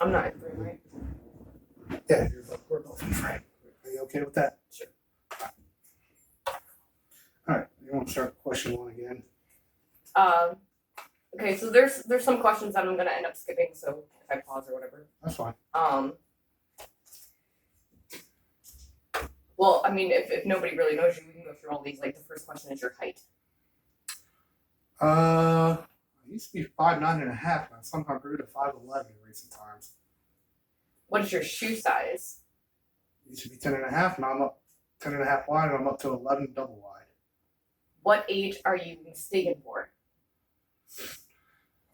I'm not in frame, right? Yeah, we're both in frame. Are you okay with that? Sure. All right. You want to start question one again? Okay, so there's some questions that I'm gonna end up skipping, so if I pause or whatever. That's fine. Well, I mean, if nobody really knows you, we can go through all these. Like, the first question is your height. I used to be 5'9.5", and I somehow grew to 5'11" in recent times. What is your shoe size? Used to be 10.5, now I'm up 10.5 wide, and I'm up to 11 double wide. What age are you mistaken for?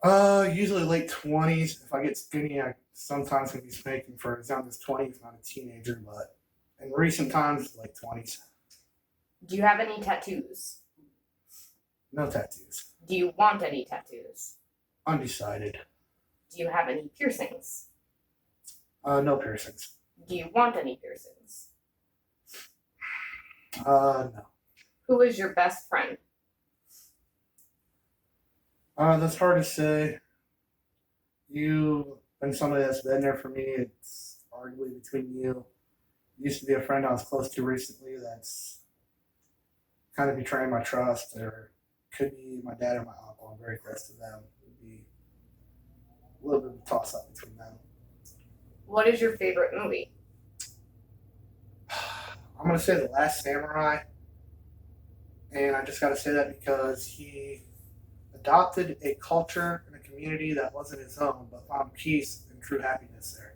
Usually late 20s. If I get skinny, I sometimes can be spanking for as young as 20s, not a teenager, but in recent times, late 20s. Do you have any tattoos? No tattoos. Do you want any tattoos? Undecided. Do you have any piercings? No piercings. Do you want any piercings? No. Who is your best friend? That's hard to say. You've been somebody that's been there for me. It's arguably between you. Used to be a friend I was close to recently that's kind of betraying my trust, or could be my dad or my uncle. I'm very close to them. It would be a little bit of a toss up between them. What is your favorite movie? I'm going to say The Last Samurai. And I just got to say that because he adopted a culture and a community that wasn't his own, but found peace and true happiness there.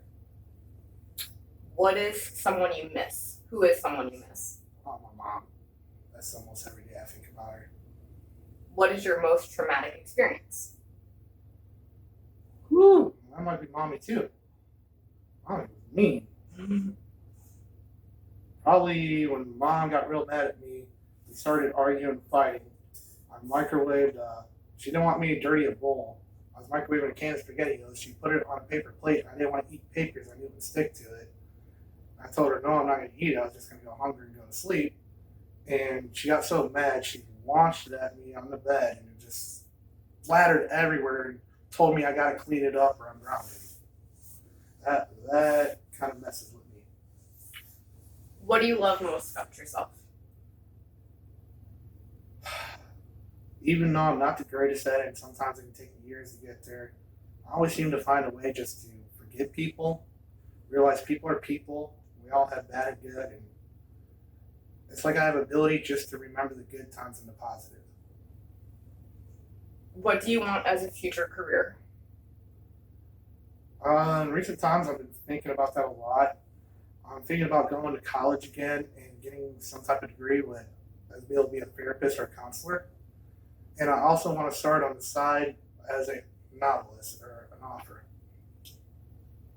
What is someone you miss? Who is someone you miss? Oh, my mom. That's almost every day I think about her. What is your most traumatic experience? Whew, that might be mommy too. Mommy was mean. Probably when mom got real mad at me, we started arguing and fighting. I microwaved, she didn't want me to dirty a bowl. I was microwaving a can of SpaghettiOs. She put it on a paper plate. I didn't want to eat papers. I knew it would stick to it. I told her, no, I'm not going to eat it. I was just going to go hungry and go to sleep. And she got so mad, she launched it at me on the bed and it just splattered everywhere and told me I got to clean it up or I'm grounded. That kind of messes with me. What do you love most about yourself? Even though I'm not the greatest at it, and sometimes it can take me years to get there, I always seem to find a way just to forgive people, realize people are people. We all have bad and good, and it's like I have ability just to remember the good times and the positive. What do you want as a future career? In recent times, I've been thinking about that a lot. I'm thinking about going to college again and getting some type of degree with, be able to be a therapist or a counselor. And I also want to start on the side as a novelist or an author.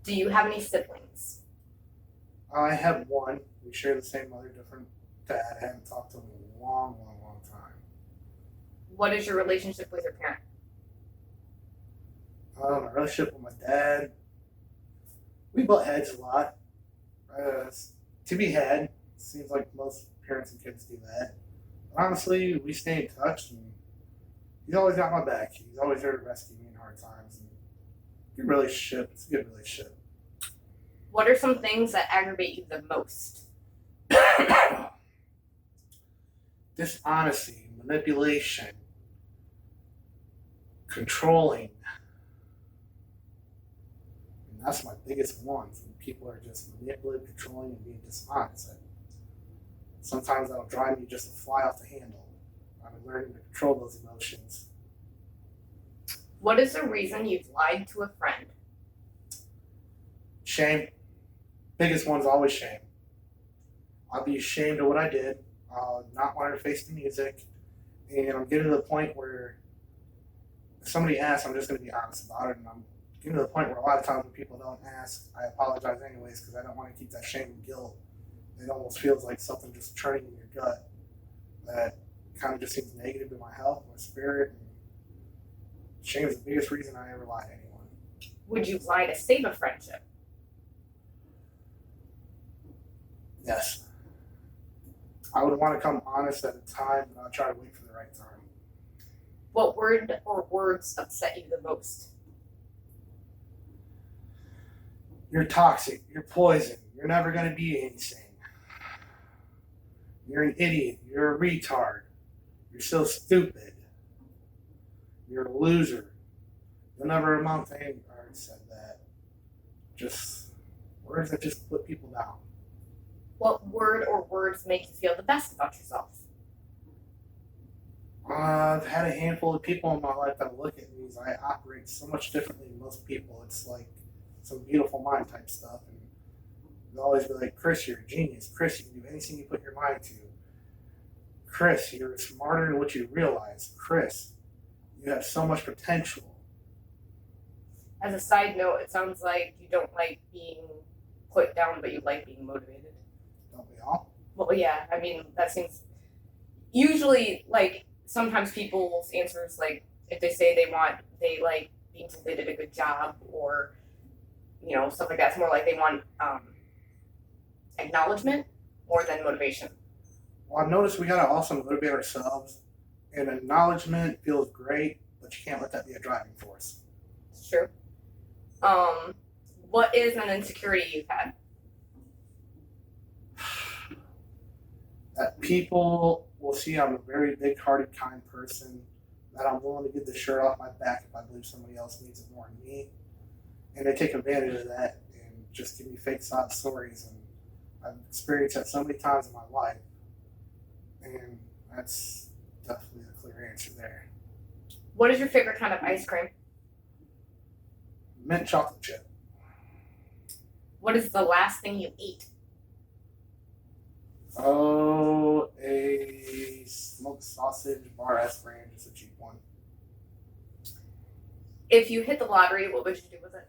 Do you have any siblings? I have one. We share the same mother, different dad. I haven't talked to him in a long, long, long time. What is your relationship with your parent? My relationship with my dad, we butt heads a lot. To be had. Seems like most parents and kids do that. But honestly, we stay in touch, and he's always got my back. He's always there to rescue me in hard times. And good relationship. It's a good relationship. What are some things that aggravate you the most? Dishonesty, manipulation, controlling. And that's my biggest ones. When people are just manipulative, controlling, and being dishonest. Sometimes that'll drive me just to fly off the handle. I'm learning to control those emotions. What is the reason you've lied to a friend? Shame. Biggest one's always shame. I'll be ashamed of what I did. I'll not want to face the music. And I'm getting to the point where if somebody asks, I'm just going to be honest about it. And I'm getting to the point where a lot of times when people don't ask, I apologize anyways because I don't want to keep that shame and guilt. It almost feels like something just churning in your gut that kind of just seems negative to my health, my spirit. And shame is the biggest reason I ever lie to anyone. Would you lie to save a friendship? Yes. I would want to come honest at a time, and I'll try to wait for the right time. What word or words upset you the most? You're toxic. You're poison. You're never going to be anything. You're an idiot. You're a retard. You're so stupid. You're a loser. You'll never amount to anything. I already said that. Just words that just put people down. What word or words make you feel the best about yourself? I've had a handful of people in my life that look at me as I operate so much differently than most people. It's like some beautiful mind type stuff. And they'll always be like, Chris, you're a genius. Chris, you can do anything you put your mind to. Chris, you're smarter than what you realize. Chris, you have so much potential. As a side note, it sounds like you don't like being put down, but you like being motivated. Don't we all? Well, yeah, I mean, that seems usually like sometimes people's answers, like if they say they like being told they did a good job or, you know, stuff like that. It's more like they want acknowledgement more than motivation. Well, I've noticed we gotta also motivate ourselves, and acknowledgement feels great, but you can't let that be a driving force. It's true. What is an insecurity you've had? That people will see I'm a very big-hearted, kind person, that I'm willing to get the shirt off my back if I believe somebody else needs it more than me, and they take advantage of that and just give me fake sob stories, and I've experienced that so many times in my life, and that's definitely a clear answer there. What is your favorite kind of ice cream? Mint chocolate chip. What is the last thing you ate? Oh, a smoked sausage bar aspirin, just a cheap one. If you hit the lottery, what would you do with it?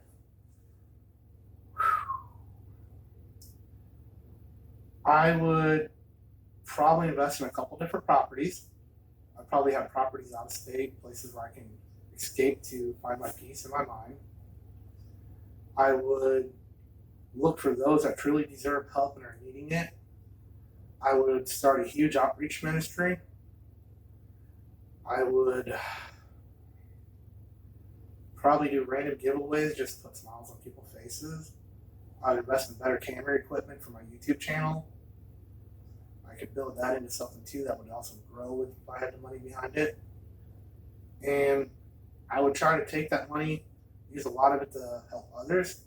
I would probably invest in a couple different properties. I'd probably have properties out of state, places where I can escape to find my peace in my mind. I would look for those that truly deserve help and are needing it. I would start a huge outreach ministry. I would probably do random giveaways just to put smiles on people's faces. I'd invest in better camera equipment for my YouTube channel. I could build that into something too that would also grow if I had the money behind it. And I would try to take that money, use a lot of it to help others,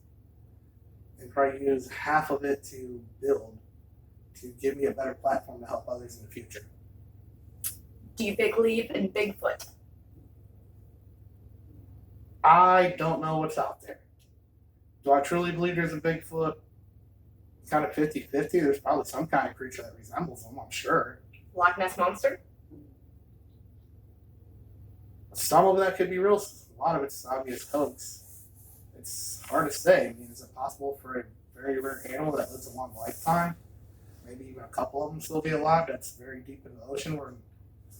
and probably use half of it to build, to give me a better platform to help others in the future. Do you believe in Bigfoot? I don't know what's out there. Do I truly believe there's a Bigfoot? Kind of 50-50. There's probably some kind of creature that resembles them, I'm sure. Loch Ness Monster? Some of that could be real. A lot of it's obvious hoax. It's hard to say. I mean, is it possible for a very rare animal that lives a long lifetime, maybe even a couple of them still be alive, that's very deep in the ocean where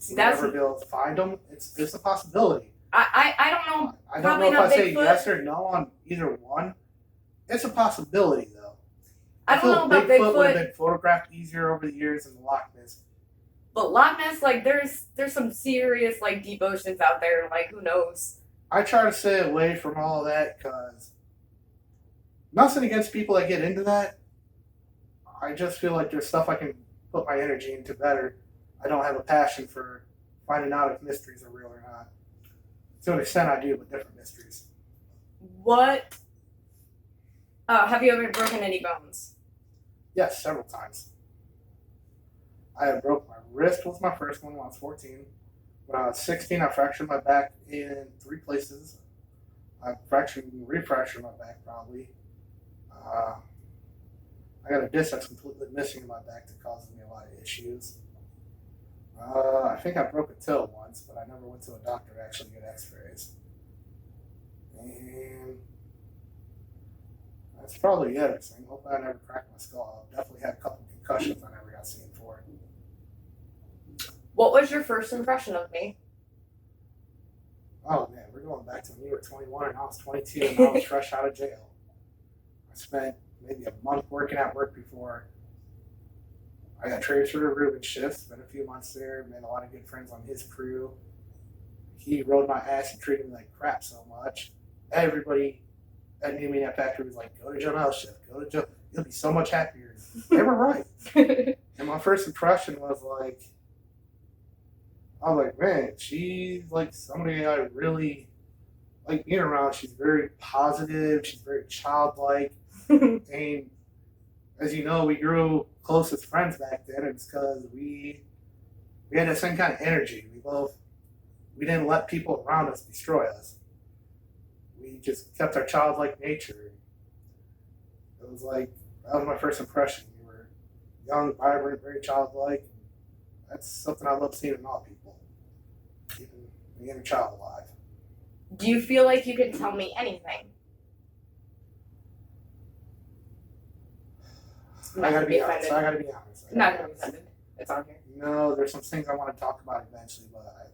we'll never be able to find them? It's a possibility. I don't know. I don't know if I say yes or no on either one. It's a possibility, though. I don't know about Bigfoot would have Bigfoot, been photographed easier over the years than the Loch Ness. but Loch Ness, like there's some serious like deep oceans out there. Like who knows? I try to stay away from all of that because nothing against people that get into that. I just feel like there's stuff I can put my energy into better. I don't have a passion for finding out if mysteries are real or not. To an extent, I do, but different mysteries. What? Have you ever broken any bones? Yes, several times. I have broke my wrist was my first one when I was 14. When I was 16, I fractured my back in 3 places. I fractured and refractured my back probably. I got a disc that's completely missing in my back that causes me a lot of issues. I think I broke a toe once, but I never went to a doctor to actually get x-rays. And that's probably everything. Hopefully I never cracked my skull. I've definitely had a couple concussions I never got seen for. What was your first impression of me? Oh man, we're going back to when you were 21 and I was 22 and I was fresh out of jail. I spent maybe a month working at work before I got transferred to Ruben's shift. Spent a few months there, made a lot of good friends on his crew. He rode my ass and treated me like crap so much. Everybody that knew me in that factory was like, go to Jonel's shift, go to Joe. You'll be so much happier. They were right. And my first impression was like, I was like, man, she's like somebody I really like being around. She's very positive. She's very childlike. And as you know, we grew close as friends back then. It's because we had that same kind of energy. We didn't let people around us destroy us. We just kept our childlike nature. It was like that was my first impression. You were young, vibrant, very childlike. That's something I love seeing in all people, keeping the inner child alive. Do you feel like you can tell me anything? I gotta be honest. Not gonna be offended. It's on here. No, there's some things I want to talk about eventually, but I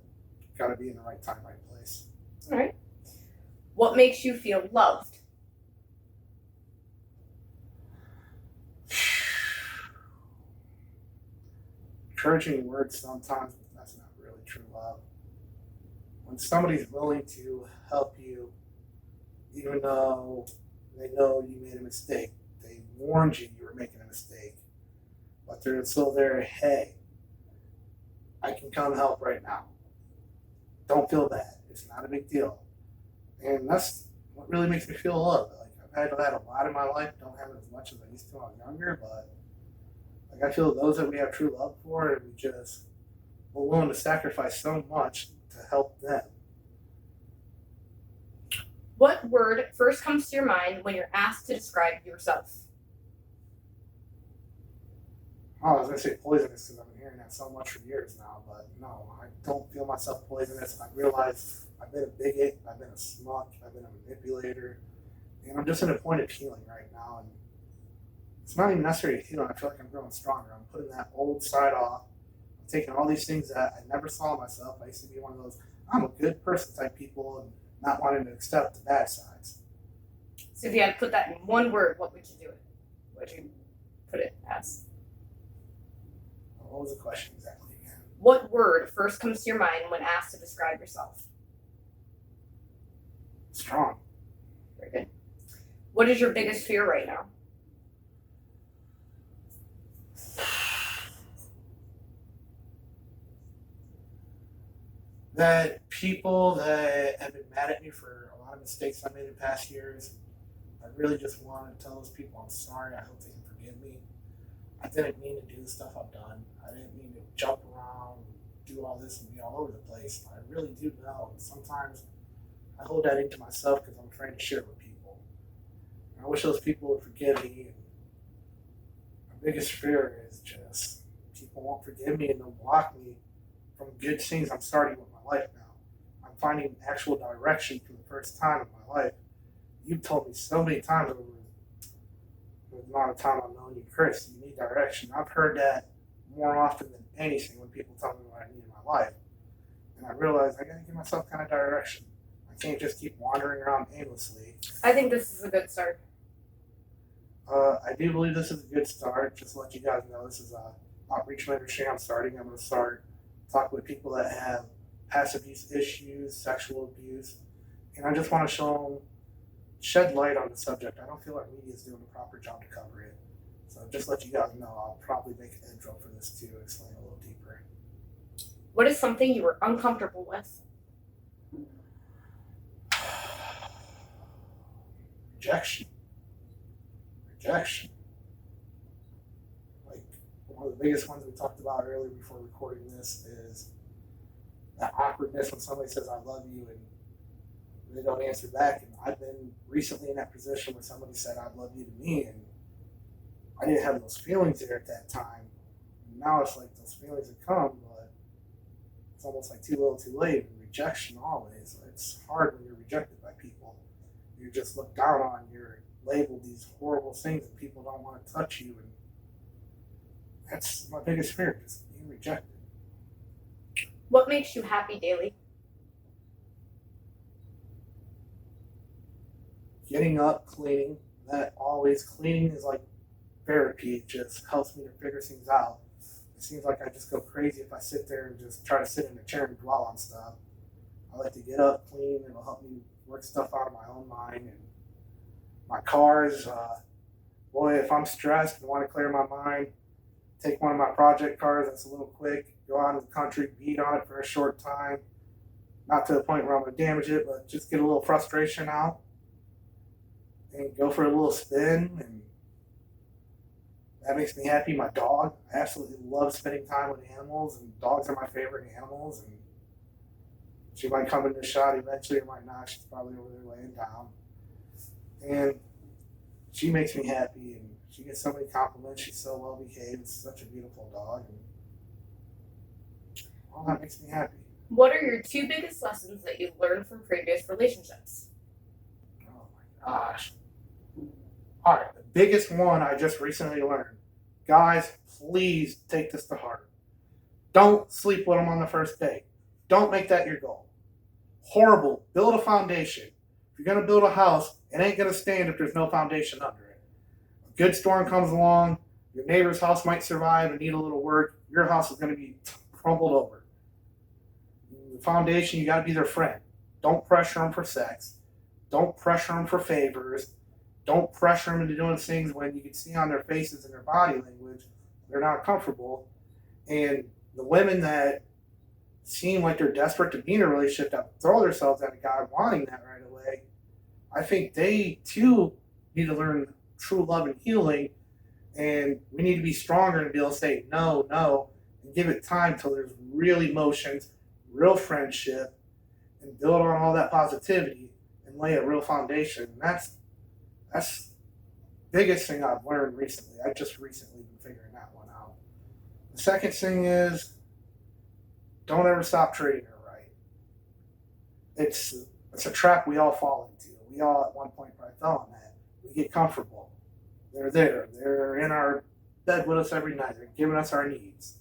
gotta be in the right time, right place. All right. What makes you feel loved? Encouraging words sometimes, but that's not really true love. When somebody's willing to help you, even though they know you made a mistake, they warned you were making a mistake, but they're still there. Hey, I can come help right now. Don't feel bad. It's not a big deal. And that's what really makes me feel loved. Like I've had a lot in my life. Don't have it as much as I used to when I was younger, but like I feel those that we have true love for, and we're willing to sacrifice so much to help them. What word first comes to your mind when you're asked to describe yourself? Oh, I was gonna say poisonous because I've been hearing that so much for years now, but no, I don't feel myself poisonous. I realize I've been a bigot, I've been a smut, I've been a manipulator, and I'm just at a point of healing right now. And it's not even necessarily healing. I feel like I'm growing stronger. I'm putting that old side off. I'm taking all these things that I never saw myself. I used to be one of those I'm a good person type people and not wanting to accept the bad sides. So if you had to put that in one word, what would you do it? What would you put it as? What was the question exactly again? What word first comes to your mind when asked to describe yourself? Strong. Very good. What is your biggest fear right now? That people that have been mad at me for a lot of mistakes I made in past years, I really just want to tell those people I'm sorry. I hope they can forgive me. I didn't mean to do the stuff I've done. I didn't mean to jump around, do all this and be all over the place. I really do know. And sometimes I hold that into myself because I'm afraid to share it with people. And I wish those people would forgive me. And my biggest fear is just people won't forgive me and they'll block me from good things I'm starting with my life now. I'm finding actual direction for the first time in my life. You've told me so many times over the amount of time I've known you, Chris, you need direction. I've heard that more often than anything when people tell me what I need in my life. And I realized I gotta give myself kind of direction. I can't just keep wandering around aimlessly. I think this is a good start. I do believe this is a good start. Just to let you guys know, this is a outreach ministry I'm starting. I'm going to start talking with people that have past abuse issues, sexual abuse, and I just want to shed light on the subject. I don't feel like media is doing a proper job to cover it. So just let you guys know, I'll probably make an intro for this too, explain a little deeper. What is something you were uncomfortable with? Rejection. Like one of the biggest ones we talked about earlier before recording this is that awkwardness when somebody says I love you and they don't answer back. And I've been recently in that position where somebody said I love you to me and I didn't have those feelings there at that time. And now it's like those feelings have come, but it's almost like too little too late. And rejection always. It's hard when you're rejected by people. You're just looked down on, you're labeled these horrible things and people don't want to touch you, and that's my biggest fear, just being rejected. What makes you happy daily? Getting up, cleaning, that always cleaning is like therapy. It just helps me to figure things out. It seems like I just go crazy if I sit there and just try to sit in a chair and dwell on stuff. I like to get up, clean, it'll help me work stuff out of my own mind, and My cars, boy, if I'm stressed and want to clear my mind, take one of my project cars that's a little quick, go out in the country, beat on it for a short time. Not to the point where I'm going to damage it, but just get a little frustration out and go for a little spin. And that makes me happy. My dog, I absolutely love spending time with animals, and dogs are my favorite animals. And she might come in the shot eventually or might not. She's probably over there laying down. And she makes me happy, and she gets so many compliments. She's so well behaved. It's such a beautiful dog. And all that makes me happy. What are your 2 biggest lessons that you've learned from previous relationships? Oh my gosh. All right, the biggest one I just recently learned. Guys, please take this to heart. Don't sleep with them on the first date. Don't make that your goal. Horrible. Build a foundation. If you're going to build a house, it ain't going to stand if there's no foundation under it. A good storm comes along, your neighbor's house might survive and need a little work. Your house is going to be crumbled over. The foundation, you got to be their friend. Don't pressure them for sex. Don't pressure them for favors. Don't pressure them into doing things when you can see on their faces and their body language they're not comfortable. And the women that seem like they're desperate to be in a relationship, that throw themselves at a guy wanting that right away, I think they too need to learn true love and healing. And we need to be stronger and be able to say no, no, and give it time till there's real emotions, real friendship, and build on all that positivity and lay a real foundation. And that's the biggest thing I've learned recently. I've just recently been figuring that one out. The second thing is, don't ever stop treating her right. It's a trap we all fall into. We all at one point probably fell in that. We get comfortable. They're there. They're in our bed with us every night. They're giving us our needs.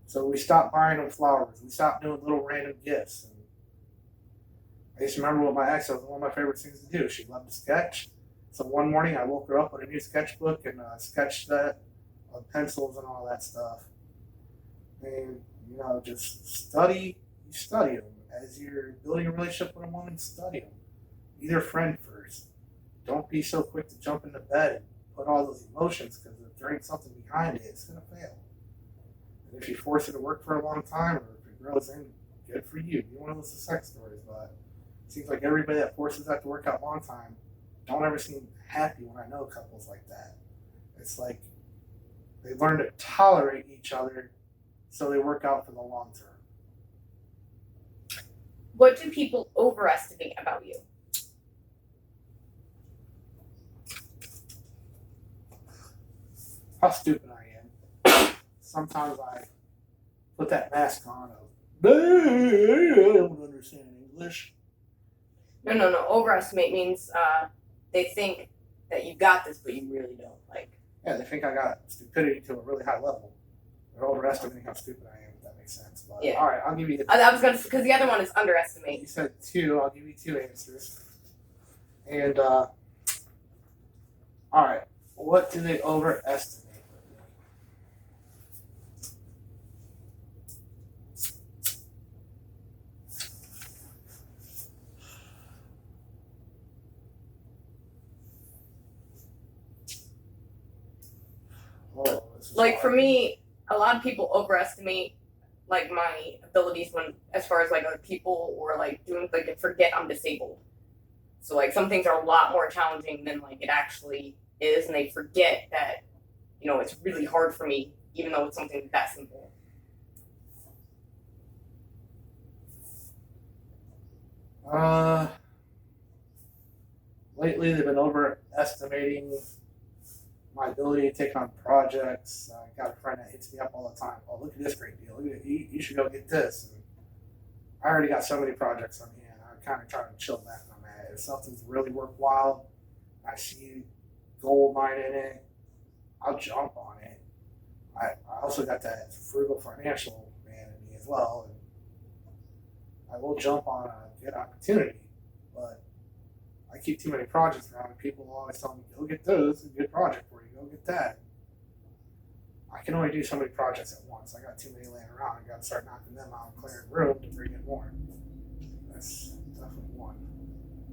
So we stopped buying them flowers. We stopped doing little random gifts. And I used to remember with my ex, that was one of my favorite things to do. She loved to sketch. So one morning I woke her up with a new sketchbook and sketched that with pencils and all that stuff. And, just study them. As you're building a relationship with a woman, study them. Be their friend first. Don't be so quick to jump into bed and put all those emotions, because if there ain't something behind it, it's going to fail. And if you force it to work for a long time, or if it grows in, good for you. You one of those sex stories, but it seems like everybody that forces that to work out a long time don't ever seem happy when I know couples like that. It's like they learn to tolerate each other so they work out for the long term. What do people overestimate about you? How stupid I am. Sometimes I put that mask on of, I don't understand English. No. Overestimate means they think that you got this, but you really don't. Yeah, they think I got stupidity to a really high level. They're overestimating how stupid I am, if that makes sense. But, yeah. All right, I'll give you I was going to, because the other one is underestimate. You said 2, I'll give you 2 answers. And, all right, what do they overestimate? For me, a lot of people overestimate my abilities when, as far as other people, or doing forget I'm disabled. So some things are a lot more challenging than it actually is, and they forget that it's really hard for me, even though it's something that simple. Lately they've been overestimating my ability to take on projects. I got a friend that hits me up all the time. Oh, look at this great deal. You should go get this. And I already got so many projects on hand. I'm kind of trying to chill back on that. If something's really worthwhile, I see gold mine in it, I'll jump on it. I also got that frugal financial man in me as well. And I will jump on a good opportunity, but I keep too many projects around, and people will always tell me, go get those, it's a good project for you, go get that. I can only do so many projects at once. I got too many laying around. I got to start knocking them out and clearing room to bring in more. That's definitely one.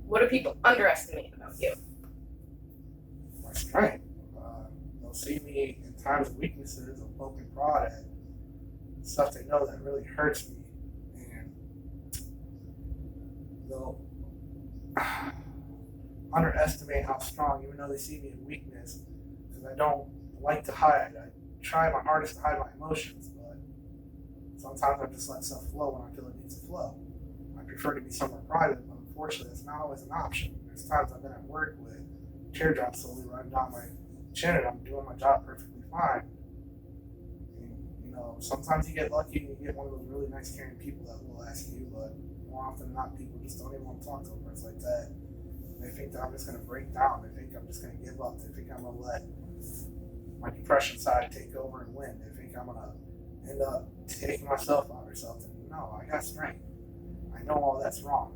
What do people underestimate about you? strength. They'll see me in times of weaknesses, of poke and prod at stuff they know that really hurts me, and they'll underestimate how strong, even though they see me in weakness, because I don't like to hide. I try my hardest to hide my emotions, but sometimes I just let stuff flow when I feel it needs to flow. I prefer to be somewhere private, but unfortunately, that's not always an option. There's times I've been at work with teardrops slowly running down my chin, and I'm doing my job perfectly fine. And, sometimes you get lucky and you get one of those really nice, caring people that will ask you, but more often than not, people just don't even want to talk to a person like that. They think that I'm just going to break down. They think I'm just going to give up. They think I'm going to let my depression side take over and win. They think I'm going to end up taking myself out or something. No, I got strength. I know all that's wrong.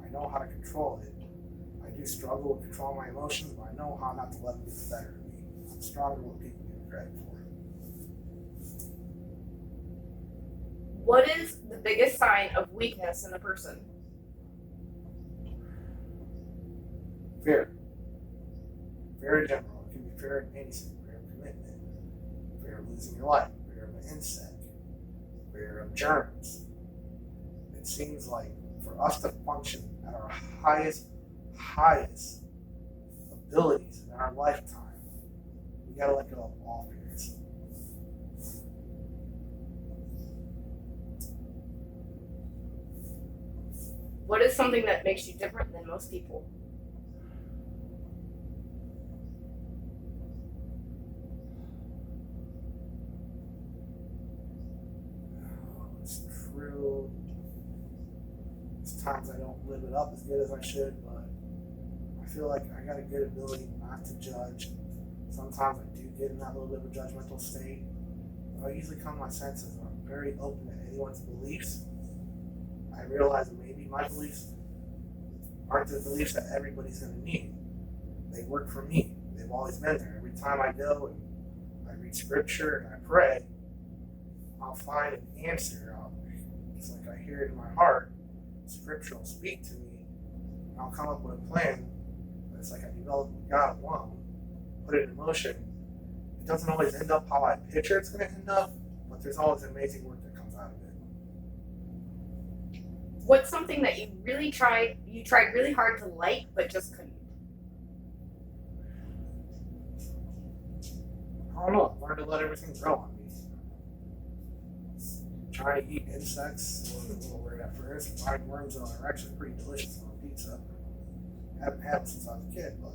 I know how to control it. I do struggle with controlling my emotions, but I know how not to let them get the better of me. I'm stronger than what people give me credit for. What is the biggest sign of weakness in a person? Fear. Fear in general. It can be fear of anything. Fear of commitment. Fear of losing your life. Fear of an insect. Fear of germs. It seems like for us to function at our highest abilities in our lifetime, we gotta let go of all fears. What is something that makes you different than most people? It's true. There's times I don't live it up as good as I should, but I feel like I got a good ability not to judge. Sometimes I do get in that little bit of a judgmental state, but I usually come to my senses. I'm very open to anyone's beliefs. I realize that maybe my beliefs aren't the beliefs that everybody's going to need. They work for me. They've always been there. Every time I go and I read scripture and I pray, I'll find an answer. It's like I hear it in my heart. Scripture will speak to me. I'll come up with a plan. But it's like I develop with God alone, put it in motion. It doesn't always end up how I picture it's going to end up, but there's always amazing work that comes out of it. What's something that you tried really hard to like, but just couldn't? I don't know. I've learned to let everything grow on me. Trying to eat insects was a little weird at first. Fried worms are actually pretty delicious on pizza. I haven't had them since I was a kid, but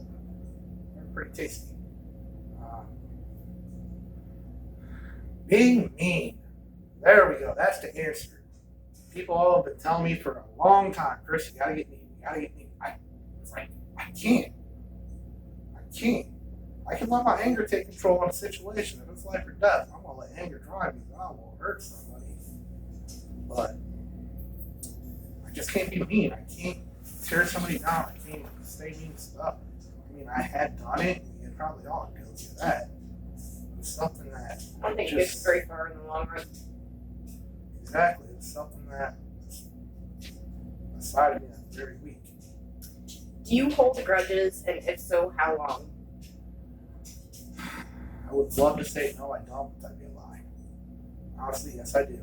they're pretty tasty. Being mean. There we go. That's the answer. People all have been telling me for a long time, Chris, you gotta get mean. You gotta get mean. It's like, I can't. I can let my anger take control on a situation. If it's life or death, I'm gonna let anger drive me. I will hurt somebody. But I just can't be mean. I can't tear somebody down. I can't say mean stuff. I mean, I had done it. You're probably all guilty of that. It's something that I don't think it gets very far in the long run. Exactly. It's something that a side of me that's very weak. Do you hold grudges, and if so, how long? I would love to say no, I don't, but that'd be a lie. Honestly, yes, I do.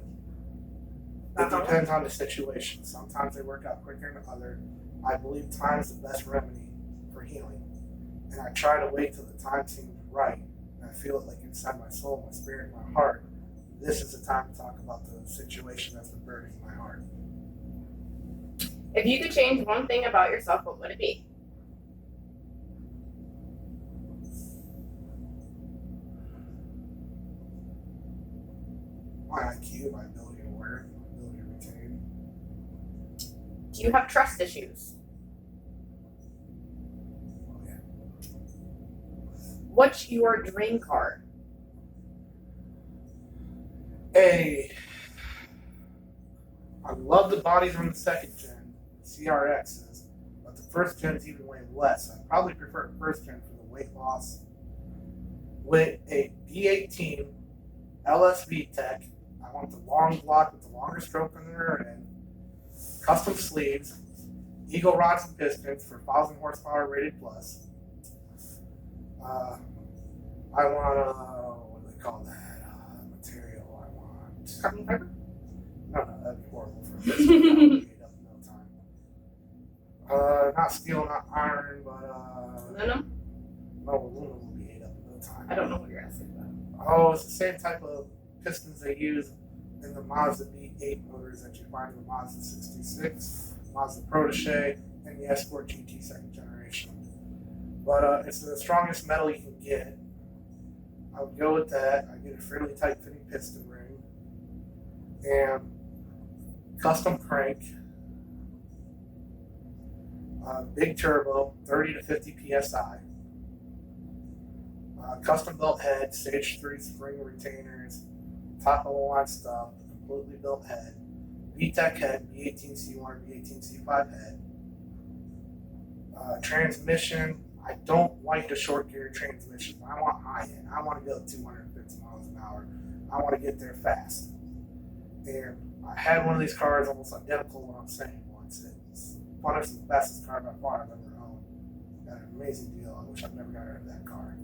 It depends on the situation. Sometimes they work out quicker than others. I believe time is the best remedy for healing. And I try to wait till the time seems right. And I feel it like inside my soul, my spirit, my heart. This is the time to talk about the situation that's been burdening my heart. If you could change one thing about yourself, what would it be? My IQ, my ability to learn, my ability to retain. Do you have trust issues? Oh, yeah. What's your dream car? I love the bodies on the second gen, CRXs, but the first gen's even way less. I probably prefer first gen for the weight loss. With a D18 LSV tech, I want the long block with the longer stroke on the rear end, custom sleeves, Eagle rods and pistons for 1,000 horsepower rated plus, I want what do they call that material? I want Carbon fiber? no, that'd be horrible for a piston. That would be ate up in no time. Not steel, not iron, but Aluminum? no, aluminum will be ate up in no time. I don't know what you're asking about. Oh, it's the same type of pistons they use in the Mazda V8 motors that you find in the Mazda 66, Mazda Protege, and the Escort GT second generation. But it's the strongest metal you can get. I would go with that. I get a fairly tight fitting piston ring and custom crank, big turbo, 30 to 50 psi. Custom built head, stage 3 spring retainers, top of the line stuff, completely built head, VTEC head, V18C1 or V18C5 head. Transmission, I don't like the short gear transmission. I want high end. I want to go 250 miles an hour. I want to get there fast. And I had one of these cars almost identical to what I'm saying once. It's one of the fastest car by far I've ever owned. Got an amazing deal. I wish I'd never got rid of that car.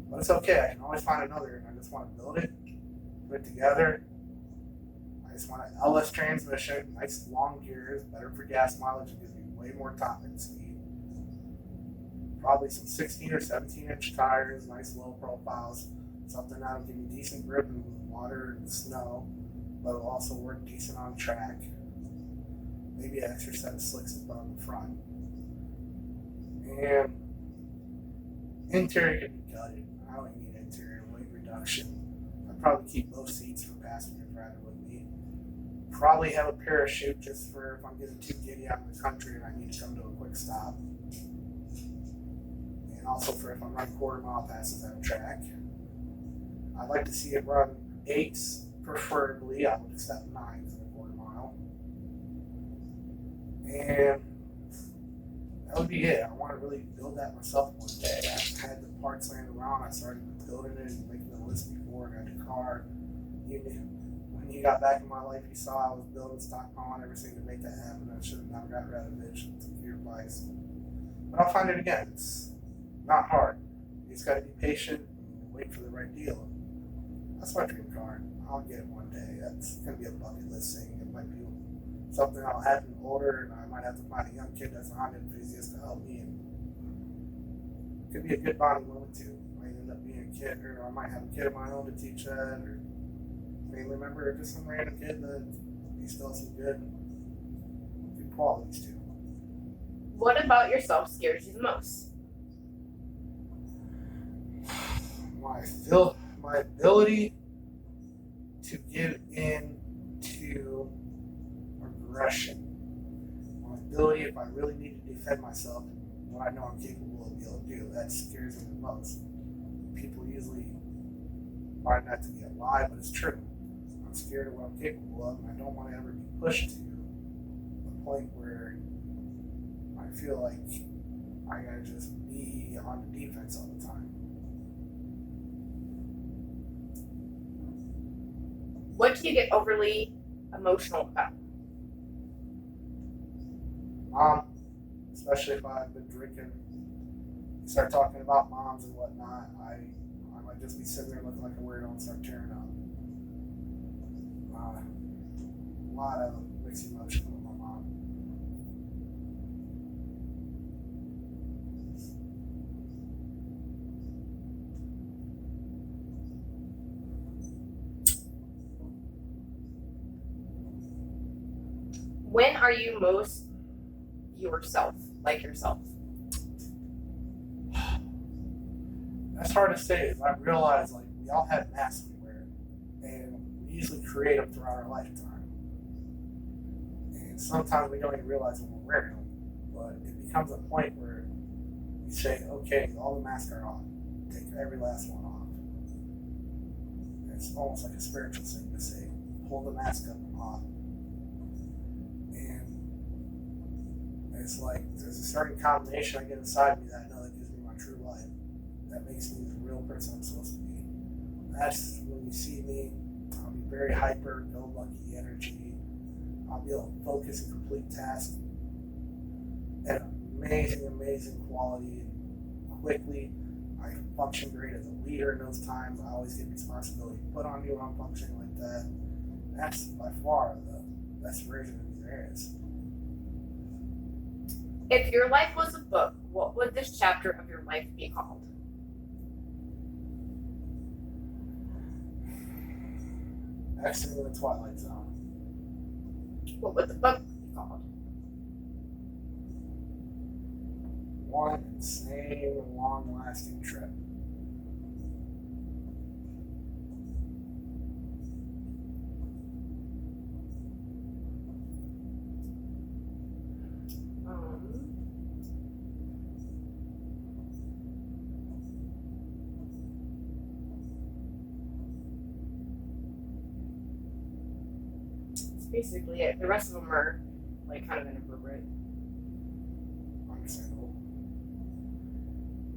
But it's okay. I can always find another, and I just want to build it, put it together. I just want an LS transmission, nice long gears, better for gas mileage, it gives me way more top end speed. Probably some 16 or 17 inch tires, nice low profiles, something that'll give me decent grip in water and snow, but will also work decent on track. Maybe an extra set of slicks to put on the front. And interior can be gutted. I don't need interior weight reduction. I'd probably keep both seats for passengers riding with me. Probably have a parachute just for if I'm getting too giddy out in the country and I need to come to a quick stop. And also for if I'm running quarter-mile passes at a track. I'd like to see it run 8s, preferably. I would accept 9s in a quarter mile. And that would be it. I want to really build that myself one day. I've had the parts laying around. I started building it and making the list before I got the car. When you got back in my life, you saw I was building, stockpiling everything to make that happen. I should have never got rid of it. Should have took your advice. But I'll find it again. It's not hard. You just got to be patient and wait for the right deal. That's my dream car. I'll get it one day. That's going to be a bucket list thing. It might be something I'll have when older, and I might have to find a young kid that's a Honda enthusiast to help me. And it could be a good bonding moment too. I might end up being a kid, or I might have a kid of my own to teach that, or family member, or just some random kid that instills some good qualities too. What about yourself scares you the most? My ability to give in to aggression. My ability, if I really need to defend myself, what I know I'm capable of being able to do, that scares me the most. People usually find that to be a lie, but it's true. I'm scared of what I'm capable of, and I don't want to ever be pushed to the point where I feel like I gotta just be on the defense all the time. What do you get overly emotional about? Especially if I've been drinking, start talking about moms and whatnot, I might just be sitting there looking like a weirdo and start tearing up. A lot of mixed emotions with my mom. When are you most yourself, like yourself? That's hard to say. Is I realize like we all have masks we wear, and we usually create them throughout our lifetime. And sometimes we don't even realize when we're wearing them, but it becomes a point where you say, "Okay, all the masks are off. Take every last one off." And it's almost like a spiritual thing to say, "Pull the mask up and off." And it's like there's a certain combination I get inside me that I know that gives me my true life. That makes me the real person I'm supposed to be. That's when you see me, I'll be very hyper, go-lucky energy. I'll be able to focus and complete tasks at amazing, amazing quality and quickly. I function great as a leader in those times. I always get responsibility put on me when I'm functioning like that. That's by far the best version of me there is. If your life was a book, what would this chapter of your life be called? Exiting the Twilight Zone. What would the book be called? One insane, long-lasting trip. That's basically it. The rest of them are like kind of inappropriate. Understandable.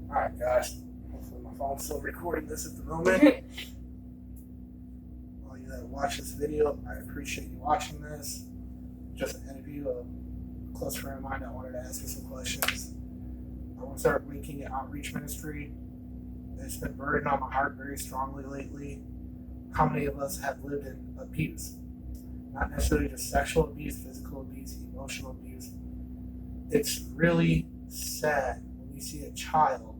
Alright, guys. Hopefully my phone's still recording this at the moment. All you that watch this video, I appreciate you watching this. Just an interview, a close friend of mine that wanted to ask me some questions. I want to start making an outreach ministry. It's been burdened on my heart very strongly lately. How many of us have lived in abuse? Not necessarily just sexual abuse, physical abuse, emotional abuse. It's really sad when you see a child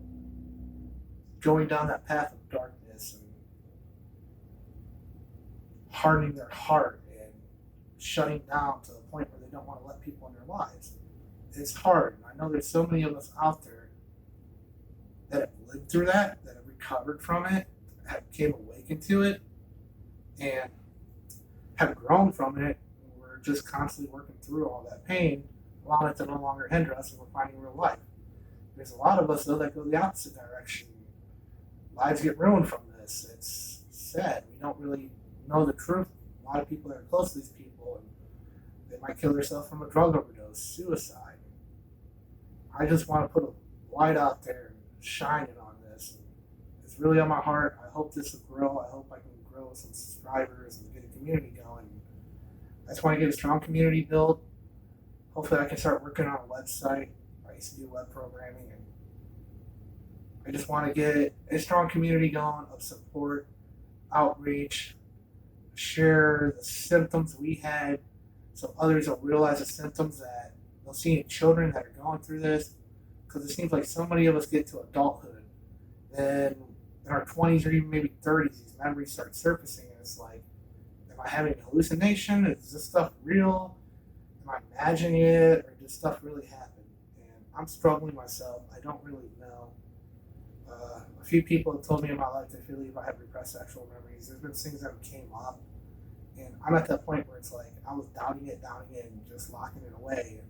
going down that path of darkness and hardening their heart and shutting down to the point where they don't want to let people in their lives. It's hard. I know there's so many of us out there that have lived through that have recovered from it, have came awakened to it, and have grown from it. We're just constantly working through all that pain, allowing it to no longer hinder us, and we're finding real life. There's a lot of us, though, that go the opposite direction. Lives get ruined from this. It's sad. We don't really know the truth. A lot of people that are close to these people, and they might kill themselves from a drug overdose, suicide. I just want to put a light out there and shine it on this. And it's really on my heart. I hope this will grow. I hope I can grow some subscribers and get a community going. I just want to get a strong community built. Hopefully I can start working on a website. I used to do web programming, and I just want to get a strong community going of support, outreach, share the symptoms we had so others will realize the symptoms that they'll see in children that are going through this. Because it seems like so many of us get to adulthood, and in our 20s or even maybe 30s, these memories start surfacing, and it's like, am I having a hallucination? Is this stuff real? Am I imagining it, or does stuff really happen? And I'm struggling myself. I don't really know. A few people have told me in my life they believe I have repressed sexual memories. There's been things that came up, and I'm at that point where it's like I was doubting it, and just locking it away.